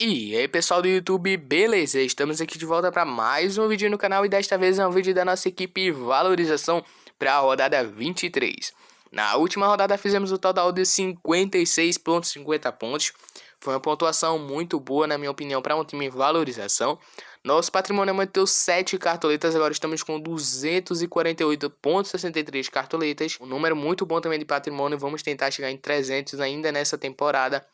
E aí pessoal do YouTube, beleza? Estamos aqui de volta para mais um vídeo no canal e desta vez é um vídeo da nossa equipe Valorização para a rodada 23. Na última rodada fizemos o total de 56,50 pontos. Foi uma pontuação muito boa na minha opinião para um time Valorização. Nosso patrimônio aumentou 7 cartoletas, agora estamos com 248,63 cartoletas. Um número muito bom também de patrimônio, vamos tentar chegar em 300 ainda nessa temporada.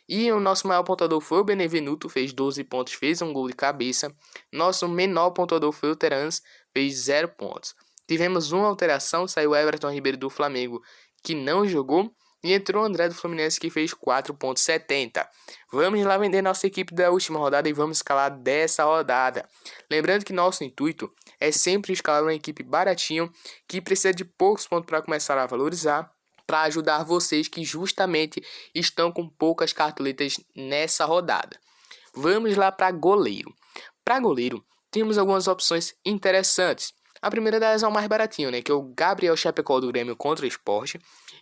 E o nosso maior pontuador foi o Benevenuto, fez 12 pontos, fez um gol de cabeça. Nosso menor pontuador foi o Terans, fez 0 pontos. Tivemos uma alteração, saiu o Everton Ribeiro do Flamengo, que não jogou. E entrou o André do Fluminense, que fez 4,70. Vamos lá vender nossa equipe da última rodada e vamos escalar dessa rodada. Lembrando que nosso intuito é sempre escalar uma equipe baratinho, que precisa de poucos pontos para começar a valorizar, para ajudar vocês que justamente estão com poucas cartoletas nessa rodada. Vamos lá para goleiro. Para goleiro, temos algumas opções interessantes. A primeira delas é o mais baratinho, que é o Gabriel Chapecó do Grêmio contra o Sport.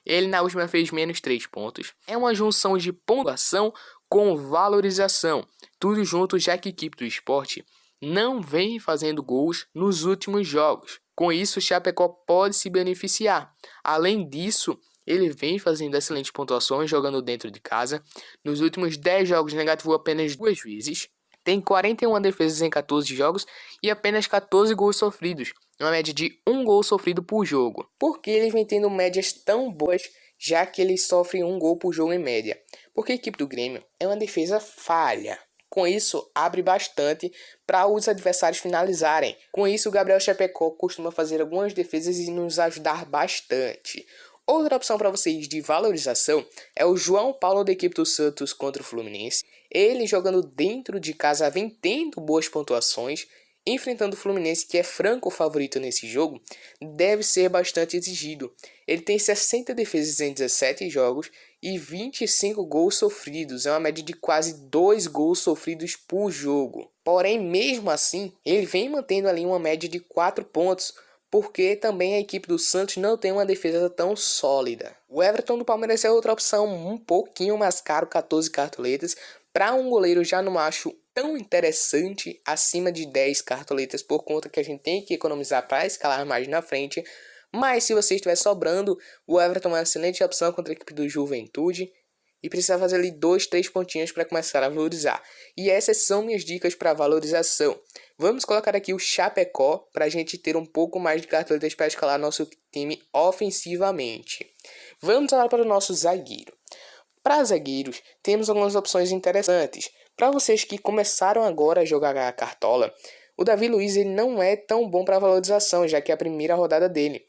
Ele na última fez menos 3 pontos. É uma junção de pontuação com valorização. Tudo junto, já que a equipe do Sport não vem fazendo gols nos últimos jogos. Com isso, o Chapecó pode se beneficiar. Além disso, ele vem fazendo excelentes pontuações jogando dentro de casa. Nos últimos 10 jogos negativou apenas 2 vezes. Tem 41 defesas em 14 jogos e apenas 14 gols sofridos. Uma média de 1 gol sofrido por jogo. Por que ele vem tendo médias tão boas, já que ele sofre 1 gol por jogo em média? Porque a equipe do Grêmio é uma defesa falha. Com isso, abre bastante para os adversários finalizarem. Com isso, o Gabriel Chapecó costuma fazer algumas defesas e nos ajudar bastante. Outra opção para vocês de valorização é o João Paulo da equipe do Santos contra o Fluminense. Ele jogando dentro de casa vem tendo boas pontuações, enfrentando o Fluminense, que é franco favorito nesse jogo, deve ser bastante exigido. Ele tem 60 defesas em 17 jogos e 25 gols sofridos, é uma média de quase 2 gols sofridos por jogo. Porém, mesmo assim, ele vem mantendo ali uma média de 4 pontos, porque também a equipe do Santos não tem uma defesa tão sólida. O Everton do Palmeiras é outra opção um pouquinho mais caro, 14 cartoletas. Para um goleiro já não acho tão interessante, acima de 10 cartoletas, por conta que a gente tem que economizar para escalar mais na frente. Mas se você estiver sobrando, o Everton é uma excelente opção contra a equipe do Juventude. E precisa fazer ali 2, 3 pontinhos para começar a valorizar. E essas são minhas dicas para valorização. Vamos colocar aqui o Chapecó para a gente ter um pouco mais de cartoletas para escalar nosso time ofensivamente. Vamos agora para o nosso zagueiro. Para zagueiros, temos algumas opções interessantes. Para vocês que começaram agora a jogar a cartola, o Davi Luiz ele não é tão bom para valorização, já que é a primeira rodada dele.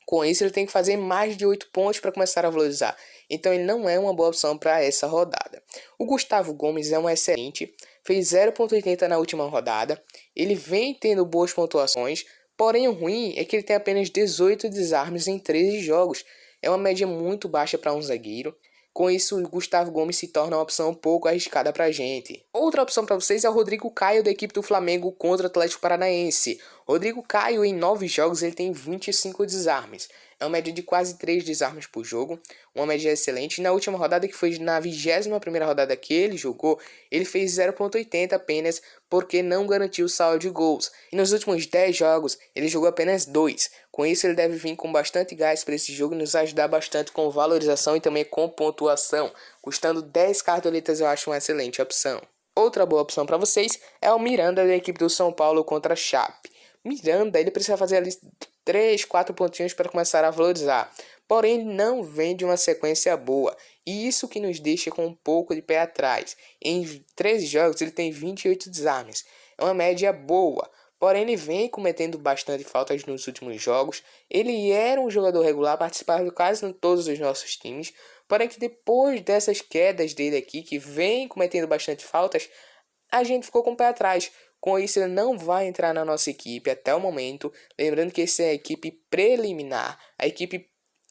Com isso, ele tem que fazer mais de 8 pontos para começar a valorizar. Então, ele não é uma boa opção para essa rodada. O Gustavo Gomes é um excelente. Fez 0,80 na última rodada. Ele vem tendo boas pontuações. Porém, o ruim é que ele tem apenas 18 desarmes em 13 jogos. É uma média muito baixa para um zagueiro. Com isso, o Gustavo Gomes se torna uma opção um pouco arriscada para a gente. Outra opção para vocês é o Rodrigo Caio da equipe do Flamengo contra o Atlético Paranaense. Rodrigo Caio em 9 jogos ele tem 25 desarmes. É uma média de quase 3 desarmes por jogo, uma média excelente. Na última rodada, que foi na 21ª rodada que ele jogou, ele fez 0,80 apenas porque não garantiu o saldo de gols. E nos últimos 10 jogos, ele jogou apenas 2. Com isso, ele deve vir com bastante gás para esse jogo e nos ajudar bastante com valorização e também com pontuação. Custando 10 cartoletas, eu acho uma excelente opção. Outra boa opção para vocês é o Miranda da equipe do São Paulo contra a Chape. Miranda, ele precisa fazer ali 3, 4 pontinhos para começar a valorizar. Porém, ele não vem de uma sequência boa. E isso que nos deixa com um pouco de pé atrás. Em 13 jogos, ele tem 28 desarmes. É uma média boa. Porém, ele vem cometendo bastante faltas nos últimos jogos. Ele era um jogador regular, participava de quase todos os nossos times. Porém, que depois dessas quedas dele aqui, que vem cometendo bastante faltas, a gente ficou com o pé atrás. Com isso, ele não vai entrar na nossa equipe até o momento. Lembrando que essa é a equipe preliminar. A equipe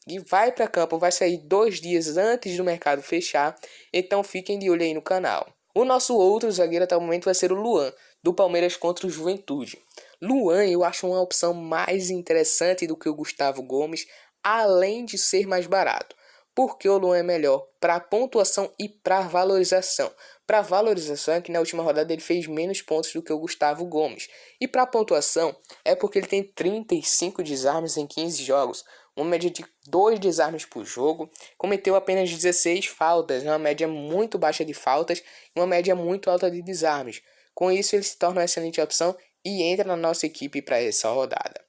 que vai para campo vai sair 2 dias antes do mercado fechar. Então fiquem de olho aí no canal. O nosso outro zagueiro até o momento vai ser o Luan, do Palmeiras contra o Juventude. Luan eu acho uma opção mais interessante do que o Gustavo Gomes, além de ser mais barato. Porque o Luan é melhor para pontuação e para valorização. Para valorização é que na última rodada ele fez menos pontos do que o Gustavo Gomes. E para pontuação é porque ele tem 35 desarmes em 15 jogos, uma média de 2 desarmes por jogo, cometeu apenas 16 faltas, uma média muito baixa de faltas e uma média muito alta de desarmes. Com isso ele se torna uma excelente opção e entra na nossa equipe para essa rodada.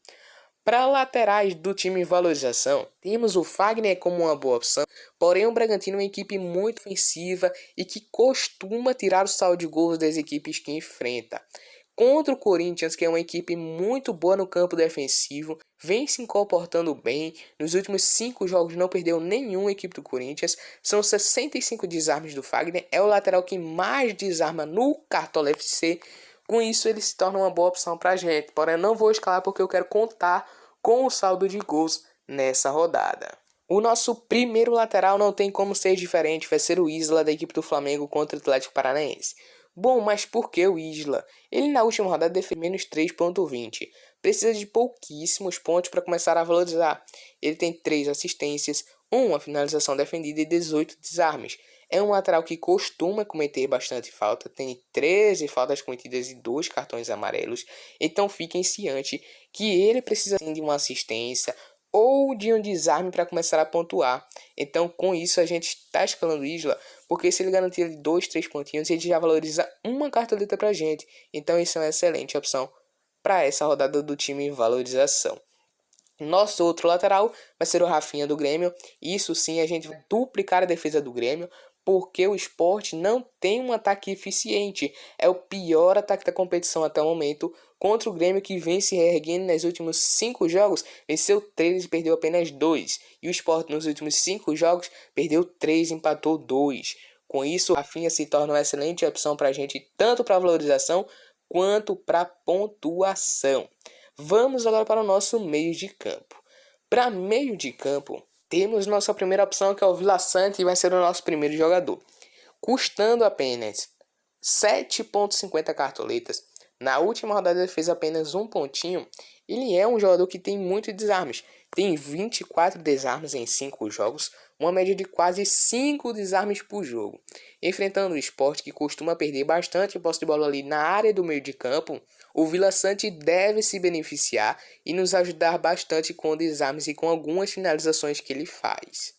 Para laterais do time em valorização, temos o Fagner como uma boa opção, porém o Bragantino é uma equipe muito ofensiva e que costuma tirar o saldo de gols das equipes que enfrenta. Contra o Corinthians, que é uma equipe muito boa no campo defensivo, vem se comportando bem, nos últimos 5 jogos não perdeu nenhuma equipe do Corinthians, são 65 desarmes do Fagner, é o lateral que mais desarma no Cartola FC. Com isso, ele se torna uma boa opção pra gente. Porém, eu não vou escalar porque eu quero contar com o saldo de gols nessa rodada. O nosso primeiro lateral não tem como ser diferente, vai ser o Isla da equipe do Flamengo contra o Atlético Paranaense. Bom, mas por que o Isla? Ele na última rodada defendeu menos 3,20. Precisa de pouquíssimos pontos para começar a valorizar. Ele tem 3 assistências, uma finalização defendida e 18 desarmes. É um lateral que costuma cometer bastante falta, tem 13 faltas cometidas e 2 cartões amarelos. Então fiquem ciente que ele precisa de uma assistência ou de um desarme para começar a pontuar. Então com isso a gente está escalando o Isla, porque se ele garantir 2, 3 pontinhos, ele já valoriza uma cartoleta para a gente. Então isso é uma excelente opção para essa rodada do time em valorização. Nosso outro lateral vai ser o Rafinha do Grêmio. Isso sim, a gente vai duplicar a defesa do Grêmio, porque o Sport não tem um ataque eficiente. É o pior ataque da competição até o momento. Contra o Grêmio, que vem se reerguendo nos últimos 5 jogos, venceu 3 e perdeu apenas 2. E o Sport nos últimos 5 jogos perdeu 3 e empatou 2. Com isso, o Rafinha se torna uma excelente opção para a gente, tanto para valorização quanto para pontuação. Vamos agora para o nosso meio de campo. Para meio de campo, temos nossa primeira opção, que é o Vila Sante, e vai ser o nosso primeiro jogador. Custando apenas 7,50 cartoletas, na última rodada ele fez apenas um pontinho. Ele é um jogador que tem muitos desarmes. Tem 24 desarmes em 5 jogos, uma média de quase 5 desarmes por jogo. Enfrentando o Sport, que costuma perder bastante posse de bola ali na área do meio de campo, o Vila Sante deve se beneficiar e nos ajudar bastante com desarmes e com algumas finalizações que ele faz.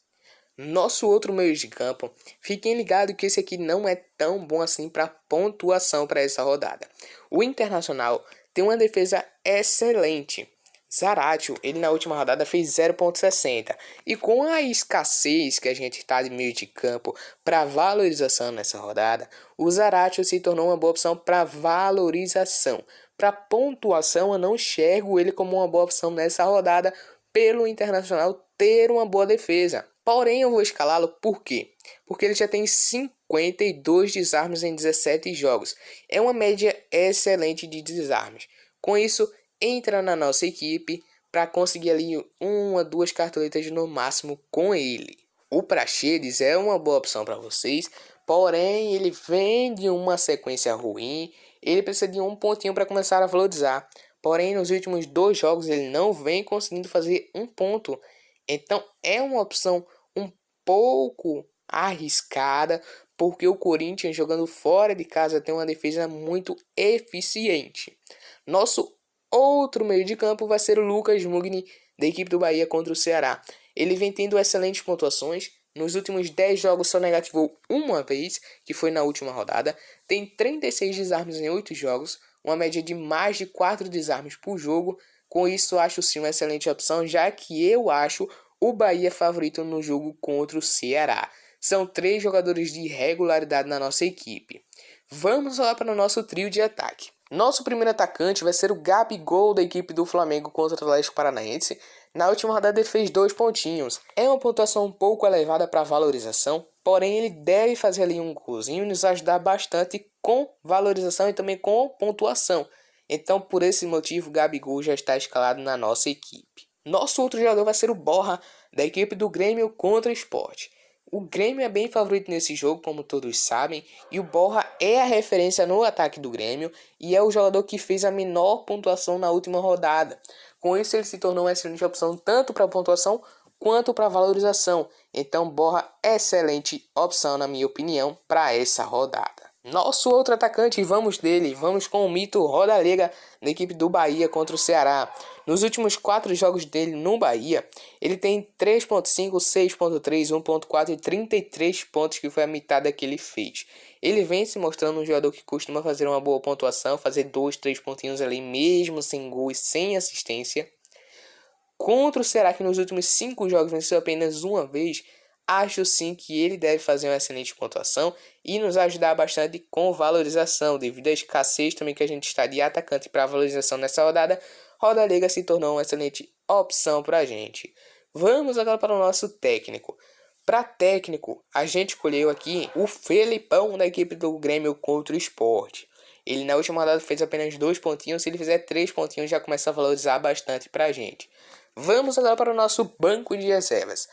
Nosso outro meio de campo, fiquem ligados que esse aqui não é tão bom assim para pontuação para essa rodada. O Internacional tem uma defesa excelente. Zaratio, ele na última rodada fez 0,60. E com a escassez que a gente está de meio de campo para valorização nessa rodada, o Zaratio se tornou uma boa opção para valorização. Para pontuação, eu não enxergo ele como uma boa opção nessa rodada, pelo Internacional ter uma boa defesa. Porém, eu vou escalá-lo por quê? Porque ele já tem 52 desarmes em 17 jogos. É uma média excelente de desarmes. Com isso, entra na nossa equipe para conseguir ali 1 a 2 cartoletas no máximo com ele. O Praxedes é uma boa opção para vocês, porém ele vem de uma sequência ruim. Ele precisa de um pontinho para começar a valorizar. Porém, nos últimos 2 jogos ele não vem conseguindo fazer um ponto. Então é uma opção um pouco arriscada, porque o Corinthians jogando fora de casa tem uma defesa muito eficiente. Nosso outro meio de campo vai ser o Lucas Mugni, da equipe do Bahia contra o Ceará. Ele vem tendo excelentes pontuações. Nos últimos 10 jogos só negativou uma vez, que foi na última rodada. Tem 36 desarmes em 8 jogos, uma média de mais de 4 desarmes por jogo. Com isso, acho sim uma excelente opção, já que eu acho o Bahia favorito no jogo contra o Ceará. São 3 jogadores de regularidade na nossa equipe. Vamos lá para o nosso trio de ataque. Nosso primeiro atacante vai ser o Gabigol da equipe do Flamengo contra o Atlético Paranaense. Na última rodada ele fez 2 pontinhos. É uma pontuação um pouco elevada para valorização, porém ele deve fazer ali um golzinho e nos ajudar bastante com valorização e também com pontuação. Então, por esse motivo, o Gabigol já está escalado na nossa equipe. Nosso outro jogador vai ser o Borja, da equipe do Grêmio contra o Sport. O Grêmio é bem favorito nesse jogo, como todos sabem, e o Borja é a referência no ataque do Grêmio e é o jogador que fez a menor pontuação na última rodada. Com isso, ele se tornou uma excelente opção tanto para pontuação quanto para valorização. Então, Borja é excelente opção, na minha opinião, para essa rodada. Nosso outro atacante, vamos dele, vamos com o mito Rodalega da equipe do Bahia contra o Ceará. Nos últimos 4 jogos dele no Bahia, ele tem 3.5, 6.3, 1.4 e 33 pontos, que foi a metade que ele fez. Ele vem se mostrando um jogador que costuma fazer uma boa pontuação, fazer 2, 3 pontinhos ali, mesmo sem gol e sem assistência. Contra o Ceará, que nos últimos 5 jogos venceu apenas uma vez, acho sim que ele deve fazer uma excelente pontuação e nos ajudar bastante com valorização, devido à escassez também que a gente está de atacante para valorização nessa rodada. Rodalega se tornou uma excelente opção para a gente. Vamos agora para o nosso técnico. Para técnico, a gente escolheu aqui o Felipão da equipe do Grêmio contra o Sport. Ele na última rodada fez apenas 2 pontinhos, se ele fizer 3 pontinhos já começa a valorizar bastante para a gente. Vamos agora para o nosso banco de reservas.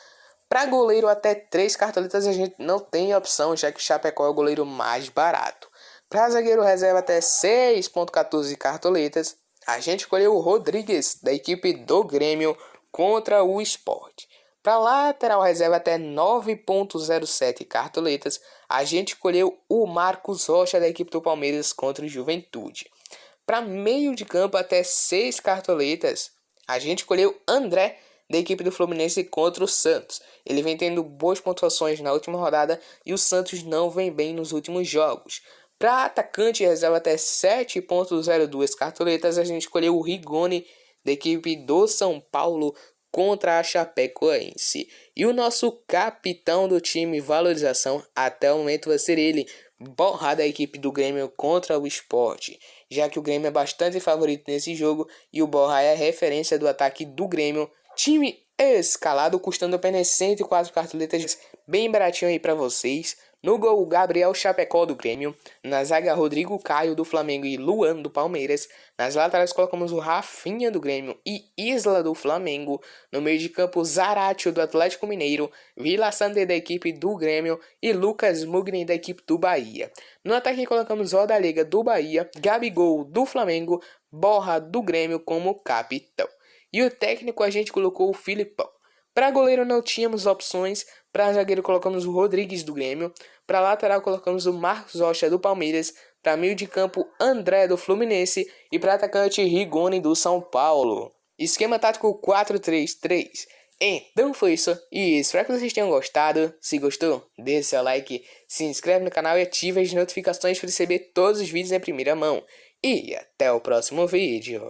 Para goleiro, até 3 cartoletas a gente não tem opção, já que o Chapecó é o goleiro mais barato. Para zagueiro reserva, até 6.14 cartoletas, a gente escolheu o Rodrigues, da equipe do Grêmio, contra o Sport. Para lateral reserva, até 9.07 cartoletas, a gente escolheu o Marcos Rocha, da equipe do Palmeiras, contra o Juventude. Para meio de campo, até 6 cartoletas, a gente escolheu André, da equipe do Fluminense contra o Santos. Ele vem tendo boas pontuações na última rodada e o Santos não vem bem nos últimos jogos. Para atacante reserva até 7.02 cartoletas, a gente escolheu o Rigoni, da equipe do São Paulo contra a Chapecoense. E o nosso capitão do time valorização até o momento vai ser ele, Borja, da equipe do Grêmio contra o Sport, já que o Grêmio é bastante favorito nesse jogo e o Borja é a referência do ataque do Grêmio. Time escalado, custando apenas 104 cartoletas, bem baratinho aí para vocês. No gol, Gabriel Chapecó do Grêmio. Na zaga, Rodrigo Caio do Flamengo e Luan do Palmeiras. Nas laterais, colocamos o Rafinha do Grêmio e Isla do Flamengo. No meio de campo, Zaratio do Atlético Mineiro, Vila Sante da equipe do Grêmio e Lucas Mugni da equipe do Bahia. No ataque, colocamos Rodalega do Bahia, Gabigol do Flamengo, Borja do Grêmio como capitão. E o técnico a gente colocou o Filipão. Para goleiro não tínhamos opções. Para zagueiro colocamos o Rodrigues do Grêmio. Para lateral colocamos o Marcos Rocha do Palmeiras. Para meio de campo, André do Fluminense. E para atacante, Rigoni do São Paulo. Esquema tático 4-3-3. Então foi isso. E espero que vocês tenham gostado. Se gostou, deixe seu like, se inscreve no canal e ative as notificações para receber todos os vídeos em primeira mão. E até o próximo vídeo.